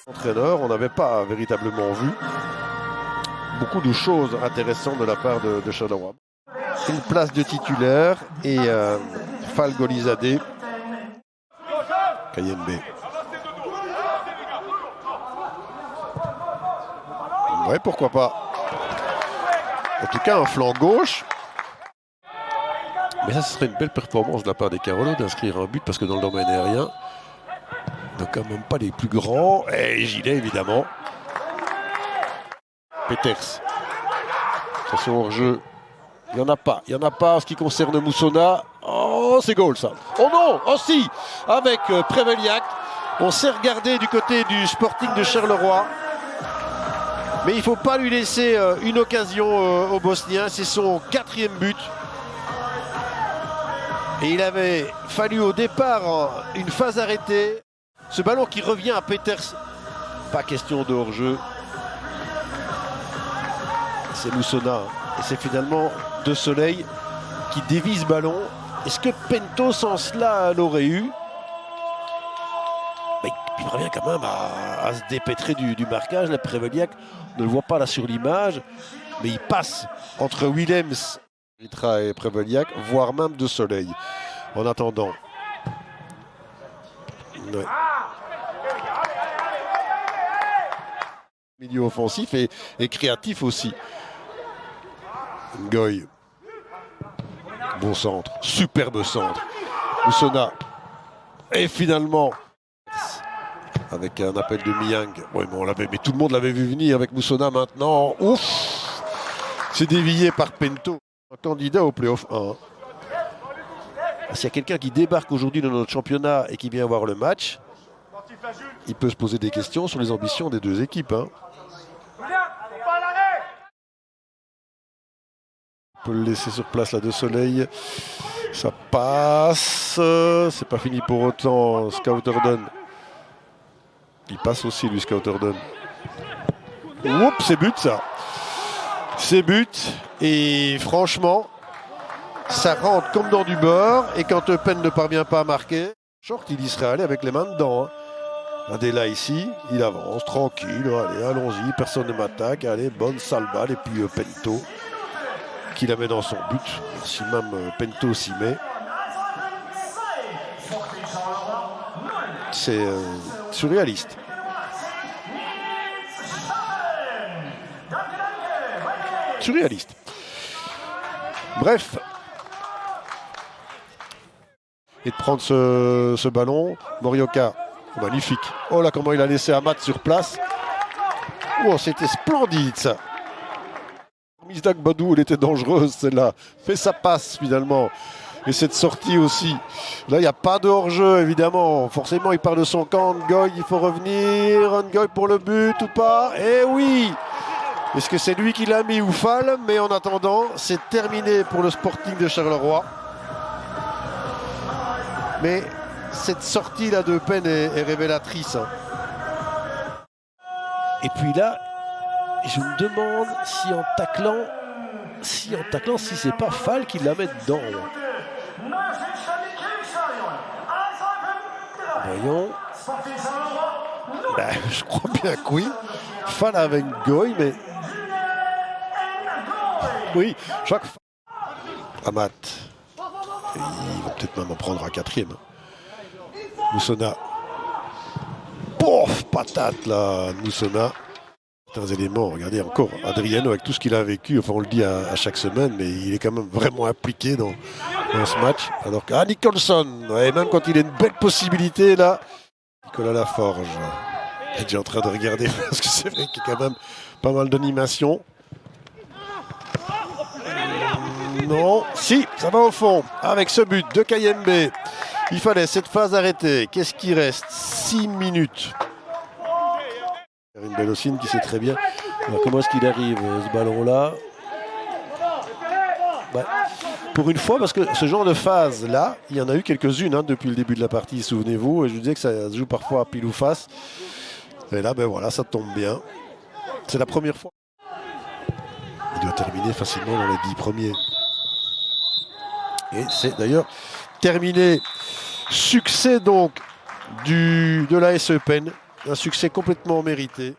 Entraîneur, on n'avait pas véritablement vu beaucoup de choses intéressantes de la part de Charleroi. Une place de titulaire et Fall Golizadeh. Kayembe. Ouais, pourquoi pas. En tout cas, un flanc gauche. Mais ça, ce serait une belle performance de la part des Carolo d'inscrire un but parce que dans le domaine aérien, on n'a quand même pas les plus grands. Et Gilet, évidemment. Peters. Attention au jeu. Il n'y en a pas. Il n'y en a pas en ce qui concerne Moussona. Oh, c'est goal ça. Oh non, oh si. Avec Preveliak. On s'est regardé du côté du Sporting de Charleroi. Mais il ne faut pas lui laisser une occasion au Bosnien. C'est son 4e but. Et il avait fallu au départ une phase arrêtée. Ce ballon qui revient à Peters. Pas question de hors-jeu. C'est Moussona. Et c'est finalement De Soleil qui dévie ce ballon. Est-ce que Pento, sans cela, l'aurait eu? Il parvient quand même à se dépêtrer du marquage. La Preveliak, on ne le voit pas là sur l'image. Mais il passe entre Willems, Ritra et Preveliak, voire même De Soleil. En attendant. Ouais. Milieu offensif et créatif aussi. Ngoy. Bon centre. Superbe centre. Moussona. Et finalement, avec un appel de Miang. Ouais, mais tout le monde l'avait vu venir avec Moussona maintenant. Ouf! C'est dévié par Pento. Un candidat au Playoff 1. S'il y a quelqu'un qui débarque aujourd'hui dans notre championnat et qui vient voir le match, il peut se poser des questions sur les ambitions des deux équipes. Hein. On peut le laisser sur place là, De Soleil. Ça passe. C'est pas fini pour autant. Scouterdon. Il passe aussi lui, Scouterdon. Oups, c'est but ça. C'est but. Et franchement, ça rentre comme dans du beurre. Et quand Eupen ne parvient pas à marquer, Short, il y serait allé avec les mains dedans. Hein. Adela ici, il avance tranquille. Allez, allons-y, personne ne m'attaque. Allez, bonne sale balle. Et puis Pento qui la met dans son but. Si même Pento s'y met. C'est surréaliste. Surréaliste. Bref. Et de prendre ce ballon. Morioka. Magnifique. Oh là, comment il a laissé Amat sur place. Oh, c'était splendide ça. Misdak Badou, elle était dangereuse celle-là. Mais ça passe finalement. Et cette sortie aussi. Là, il n'y a pas de hors-jeu, évidemment. Forcément, il part de son camp. Ngoy, il faut revenir. Ngoy pour le but ou pas? Eh oui! Est-ce que c'est lui qui l'a mis ou Fall? Mais en attendant, c'est terminé pour le Sporting de Charleroi. Mais cette sortie-là de Eupen est révélatrice. Hein. Et puis là, je me demande si en taclant, si c'est pas Fall qui la met dedans. Voyons. Ben, je crois bien que oui. Fall avec Ngoy, mais... Oui, je crois que... Amat. Et il va peut-être même en prendre un 4e. Moussona. Pouf, patate là, Moussona. Certains éléments, regardez encore, Adriano avec tout ce qu'il a vécu, enfin on le dit à chaque semaine, mais il est quand même vraiment impliqué dans ce match. Alors que Nicholson, ouais, même quand il a une belle possibilité là, Nicolas Laforge est déjà en train de regarder parce que c'est vrai qu'il y a quand même pas mal d'animation. Non, si, ça va au fond avec ce but de Kayembe. Il fallait cette phase arrêtée. Qu'est-ce qui reste? 6 minutes. Une Bellocine qui sait très bien. Alors, comment est-ce qu'il arrive ce ballon-là? Ouais. Pour une fois, parce que ce genre de phase-là, il y en a eu quelques-unes hein, depuis le début de la partie, souvenez-vous. Et je vous disais que ça se joue parfois à pile ou face. Et là, ben voilà, ça tombe bien. C'est la première fois. Il doit terminer facilement dans les 10 premiers. Et c'est d'ailleurs terminé. Succès donc de la SE Pen. Un succès complètement mérité.